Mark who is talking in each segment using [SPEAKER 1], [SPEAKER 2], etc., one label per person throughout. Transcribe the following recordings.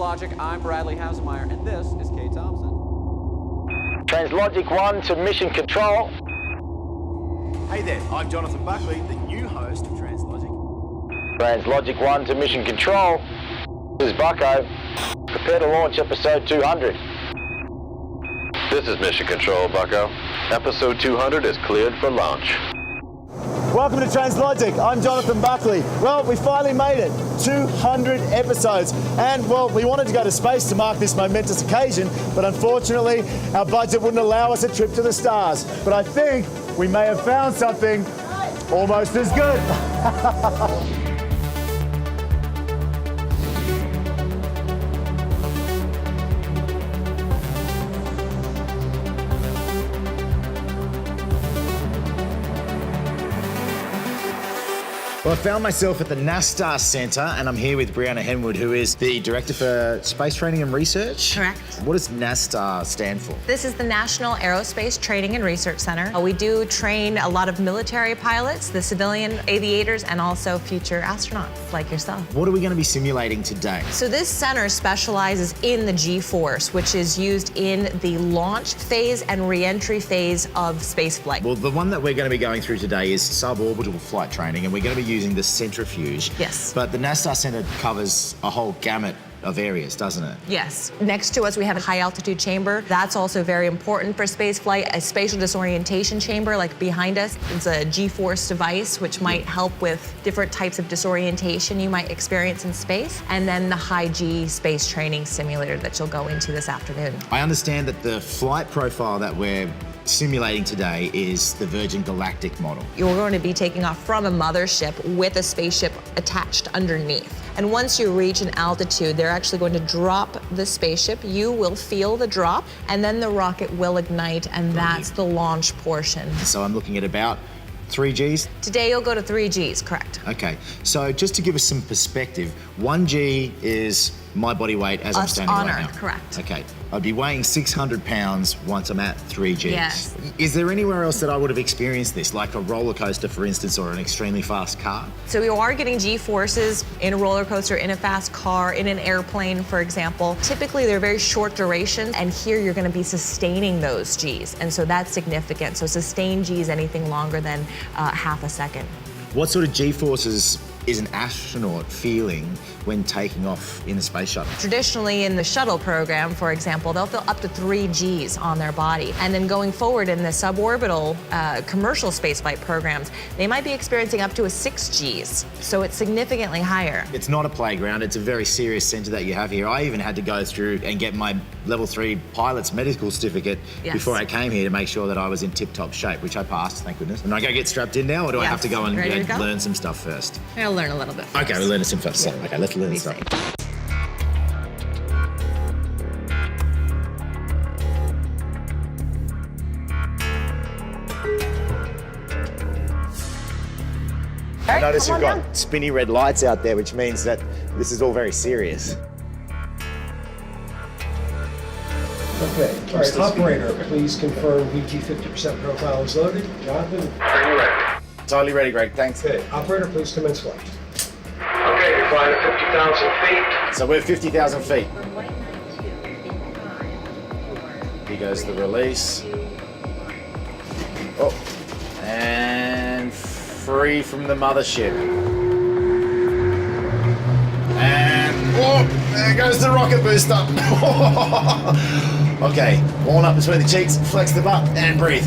[SPEAKER 1] TransLogic, I'm Bradley Hausemeyer, and this is Kay Thompson.
[SPEAKER 2] TransLogic 1 to Mission Control.
[SPEAKER 3] Hey there, I'm Jonathan Buckley, the new host of TransLogic.
[SPEAKER 2] TransLogic 1 to Mission Control. This is Bucko. Prepare to launch episode 200.
[SPEAKER 4] This is Mission Control, Bucko. Episode 200 is cleared for launch.
[SPEAKER 5] Welcome to TransLogic. I'm Jonathan Buckley. Well, we finally made it. 200 episodes. And, well, we wanted to go to space to mark this momentous occasion, but unfortunately, our budget wouldn't allow us a trip to the stars. But I think we may have found something almost as good. Well, I found myself at the NASA Centre, and I'm here with Brianna Henwood, who is the Director for Space Training and Research.
[SPEAKER 6] Correct.
[SPEAKER 5] What does NASA stand for?
[SPEAKER 6] This is the National Aerospace Training and Research Center. We do train a lot of military pilots, the civilian aviators, and also future astronauts like yourself.
[SPEAKER 5] What are we going to be simulating today?
[SPEAKER 6] So this center specializes in the G-force, which is used in the launch phase and re-entry phase of spaceflight.
[SPEAKER 5] Well, the one that we're going to be going through today is suborbital flight training, and we're going to be using the centrifuge.
[SPEAKER 6] Yes.
[SPEAKER 5] But the NASA Centre covers a whole gamut of areas, doesn't it?
[SPEAKER 6] Yes. Next to us, we have a high-altitude chamber. That's also very important for spaceflight. A spatial disorientation chamber, like behind us, is a G-force device, which might help with different types of disorientation you might experience in space. And then the high-G space training simulator that you'll go into this afternoon.
[SPEAKER 5] I understand that the flight profile that we're simulating today is the Virgin Galactic model.
[SPEAKER 6] You're going to be taking off from a mothership with a spaceship attached underneath. And once you reach an altitude, they're actually going to drop the spaceship. You will feel the drop, and then the rocket will ignite, and that's the launch portion.
[SPEAKER 5] So I'm looking at about 3 Gs?
[SPEAKER 6] Today you'll go to 3 Gs, correct.
[SPEAKER 5] Okay, so just to give us some perspective, 1 G is my body weight as I'm standing
[SPEAKER 6] on
[SPEAKER 5] right
[SPEAKER 6] Earth,
[SPEAKER 5] now.
[SPEAKER 6] correct.
[SPEAKER 5] Okay, I'd be weighing 600 pounds once I'm at 3 Gs.
[SPEAKER 6] Yes.
[SPEAKER 5] Is there anywhere else that I would have experienced this, like a roller coaster, for instance, or an extremely fast car?
[SPEAKER 6] So you are getting G-forces in a roller coaster, in a fast car, in an airplane, for example. Typically, they're very short durations, and here you're going to be sustaining those Gs, and so that's significant. So sustained Gs anything longer than half a second.
[SPEAKER 5] What sort of G-forces is an astronaut feeling when taking off in a space shuttle?
[SPEAKER 6] Traditionally, in the shuttle program, for example, they'll feel up to 3 Gs on their body. And then going forward in the suborbital commercial spaceflight programs, they might be experiencing up to a 6 Gs. So it's significantly higher.
[SPEAKER 5] It's not a playground, it's a very serious centre that you have here. I even had to go through and get my level 3 pilot's medical certificate before I came here to make sure that I was in tip-top shape, which I passed, thank goodness. And I go get strapped in now, or do I have to go and learn some stuff first?
[SPEAKER 6] I'll learn a little bit first.
[SPEAKER 5] Okay, we'll learn some first. Yeah. Okay, let's learn stuff. I notice you've got spinny red lights out there, which means that this is all very serious.
[SPEAKER 7] Okay, all right, operator, please confirm VG 50% profile is loaded. Jonathan?
[SPEAKER 5] Totally ready, Greg, thanks.
[SPEAKER 7] Okay, operator, please commence flight.
[SPEAKER 8] Okay, you're flying at 50,000 feet.
[SPEAKER 5] So we're 50,000 feet. Here goes the release. Oh, and free from the mothership. And, oh, there goes the rocket booster. Okay, warm up between the cheeks, flex the butt, and breathe.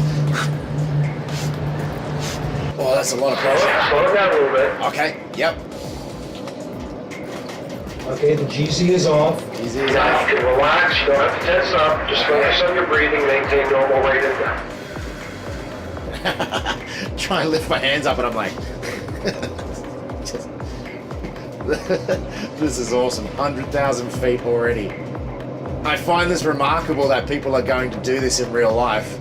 [SPEAKER 5] Oh, that's a lot of pressure.
[SPEAKER 8] Slow it down a little bit.
[SPEAKER 5] Okay, yep.
[SPEAKER 7] Okay, the GZ is off.
[SPEAKER 5] Easy as
[SPEAKER 8] Now
[SPEAKER 5] that.
[SPEAKER 8] you can relax, you don't have to tense up. Just focus on your breathing, maintain normal rate of breath.
[SPEAKER 5] Try and lift my hands up and I'm like, this is awesome, 100,000 feet already. I find this remarkable that people are going to do this in real life.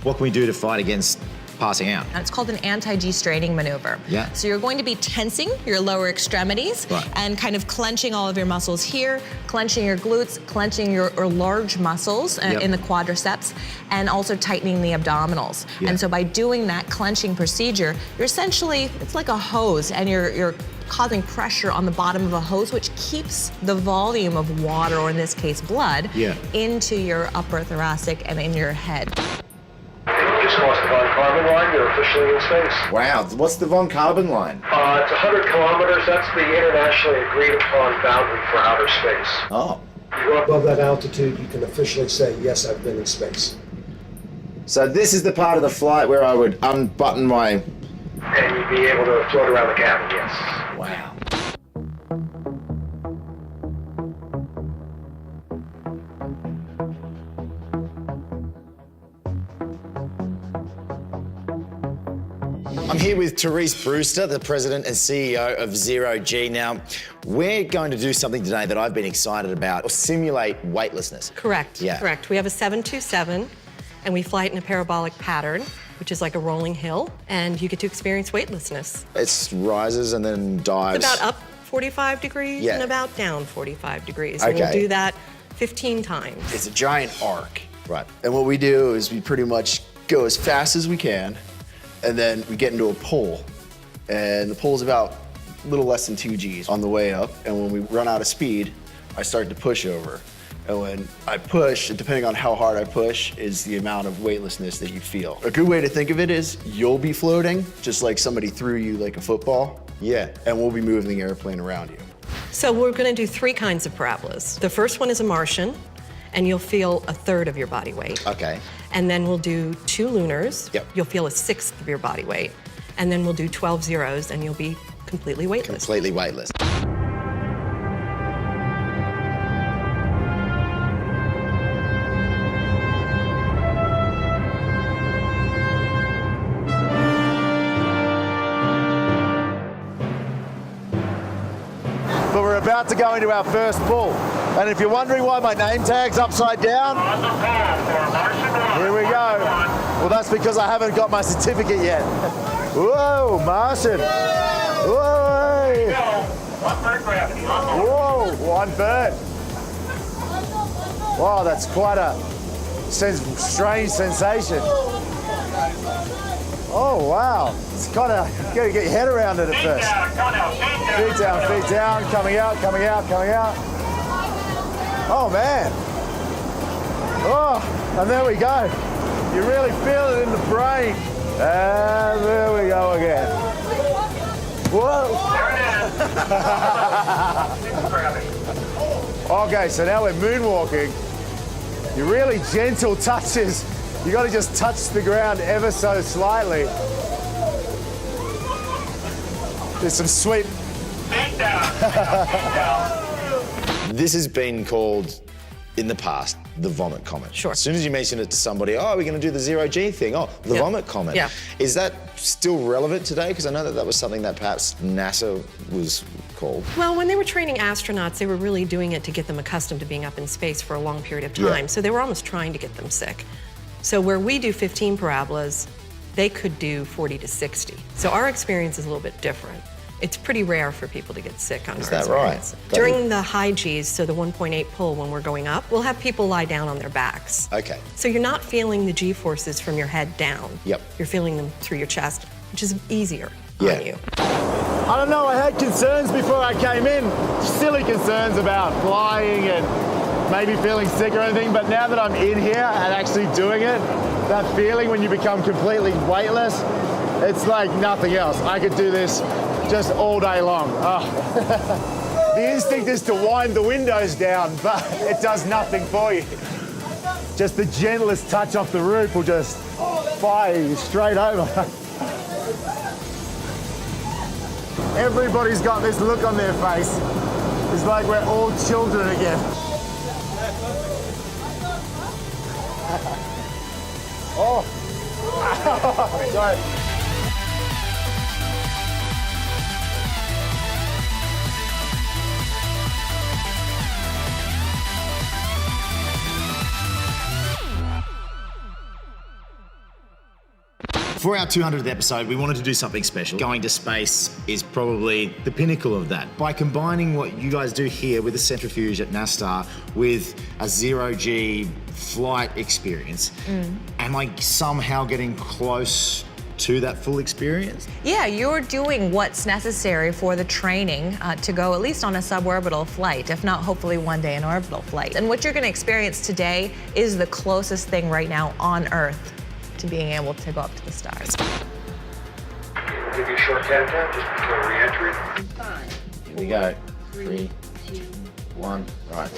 [SPEAKER 5] What can we do to fight against passing out?
[SPEAKER 6] It's called an anti-G straining maneuver.
[SPEAKER 5] Yeah.
[SPEAKER 6] So you're going to be tensing your lower extremities and kind of clenching all of your muscles here, clenching your glutes, clenching your large muscles in the quadriceps, and also tightening the abdominals. And so by doing that clenching procedure, you're essentially, it's like a hose, and you're causing pressure on the bottom of a hose, which keeps the volume of water, or in this case, blood, into your upper thoracic and in your head.
[SPEAKER 8] Just crossed the Von Karman line. You're officially in space.
[SPEAKER 5] Wow, what's the Von Karman line?
[SPEAKER 8] It's 100 kilometers. That's the internationally agreed upon boundary for outer space.
[SPEAKER 5] Oh.
[SPEAKER 8] You go up
[SPEAKER 7] Above that altitude, you can officially say, yes, I've been in space.
[SPEAKER 5] So this is the part of the flight where I would unbutton my...
[SPEAKER 8] and you'd be able to float around the cabin, yes.
[SPEAKER 5] Wow. I'm here with Therese Brewster, the president and CEO of Zero G. Now, we're going to do something today that I've been excited about, or simulate weightlessness.
[SPEAKER 9] Correct, correct. We have a 727, and we fly it in a parabolic pattern, which is like a rolling hill, and you get to experience weightlessness.
[SPEAKER 5] It rises and then dives.
[SPEAKER 9] It's about up 45 degrees and about down 45 degrees. And we'll do that 15 times.
[SPEAKER 10] It's a giant arc.
[SPEAKER 5] Right.
[SPEAKER 10] And what we do is we pretty much go as fast as we can, and then we get into a pull. And the pull's about a little less than 2 Gs on the way up. And when we run out of speed, I start to push over. And when I push, depending on how hard I push, is the amount of weightlessness that you feel. A good way to think of it is you'll be floating, just like somebody threw you like a football.
[SPEAKER 5] Yeah.
[SPEAKER 10] And we'll be moving the airplane around you.
[SPEAKER 9] So we're going to do 3 kinds of parabolas. The first one is a Martian, and you'll feel a third of your body weight.
[SPEAKER 5] Okay.
[SPEAKER 9] And then we'll do 2 lunars.
[SPEAKER 5] Yep.
[SPEAKER 9] You'll feel a sixth of your body weight. And then we'll do 12 zeros, and you'll be completely weightless.
[SPEAKER 5] Completely weightless. But we're about to go into our first pull. And if you're wondering why my name tag's upside down, here we go. Well, that's because I haven't got my certificate yet. Whoa, Martian. Whoa. Whoa, 1 bird. Wow, that's quite a strange sensation. Oh, wow. It's kind of, you got to get your head around it at first. Feet down, coming out, coming out, coming out. Oh, man. Oh, and there we go. You really feel it in the brain. And there we go again. Whoa. Okay, so now we're moonwalking. Your really gentle touches. You got to just touch the ground ever so slightly. There's some sweet. This has been called, in the past, the vomit comet.
[SPEAKER 9] Sure.
[SPEAKER 5] As soon as you mention it to somebody, oh, we're going to do the Zero G thing. Oh, the vomit comet.
[SPEAKER 9] Yeah.
[SPEAKER 5] Is that still relevant today? Because I know that that was something that perhaps NASA was called.
[SPEAKER 9] Well, when they were training astronauts, they were really doing it to get them accustomed to being up in space for a long period of time.
[SPEAKER 5] Yeah.
[SPEAKER 9] So they were almost trying to get them sick. So where we do 15 parabolas, they could do 40 to 60. So our experience is a little bit different. It's pretty rare for people to get sick on our
[SPEAKER 5] that right?
[SPEAKER 9] experience. During the high Gs, so the 1.8 pull when we're going up, we'll have people lie down on their backs.
[SPEAKER 5] Okay.
[SPEAKER 9] So you're not feeling the G forces from your head down.
[SPEAKER 5] Yep.
[SPEAKER 9] You're feeling them through your chest, which is easier
[SPEAKER 5] Yeah.
[SPEAKER 9] on you.
[SPEAKER 5] I don't know, I had concerns before I came in, silly concerns about flying and maybe feeling sick or anything, but now that I'm in here and actually doing it, that feeling when you become completely weightless, it's like nothing else. I could do this just all day long. Oh. The instinct is to wind the windows down, but it does nothing for you. Just the gentlest touch off the roof will just fire you straight over. Everybody's got this look on their face. It's like we're all children again. Oh. Sorry. For our 200th episode, we wanted to do something special. Going to space is probably the pinnacle of that. By combining what you guys do here with the centrifuge at NASTAR with a zero-G flight experience, and like somehow getting close to that full experience?
[SPEAKER 6] Yeah, you're doing what's necessary for the training to go at least on a suborbital flight, if not hopefully one day an orbital flight. And what you're going to experience today is the closest thing right now on Earth to being able to go up to the stars.
[SPEAKER 8] Give you a short countdown just before re-entry.
[SPEAKER 2] Here we go. 3, 2, 1, right.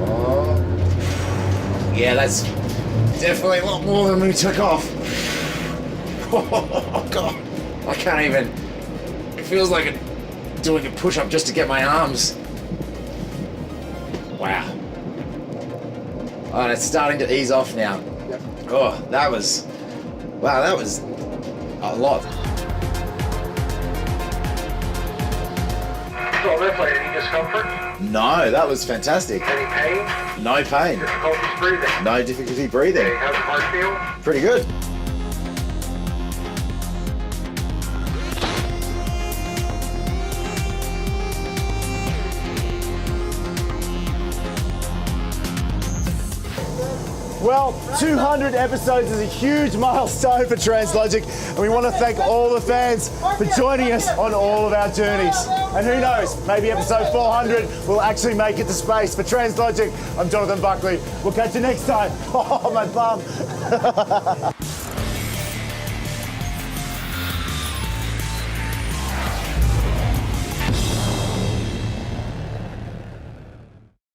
[SPEAKER 2] Oh. Yeah, that's definitely a lot more than we took off. Oh, God. I can't even. It feels like doing a push-up just to get my arms. Wow. Oh, and it's starting to ease off now. Oh, that was. Wow, that was a lot.
[SPEAKER 8] So this way, any discomfort?
[SPEAKER 5] No, that was fantastic.
[SPEAKER 8] Any pain?
[SPEAKER 5] No pain.
[SPEAKER 8] Difficulties breathing?
[SPEAKER 5] No difficulty breathing.
[SPEAKER 8] Okay, how's the heart feel?
[SPEAKER 5] Pretty good. Well, 200 episodes is a huge milestone for Translogic, and we want to thank all the fans for joining us on all of our journeys. And who knows, maybe episode 400 will actually make it to space. For Translogic, I'm Jonathan Buckley. We'll catch you next time. Oh, my bum.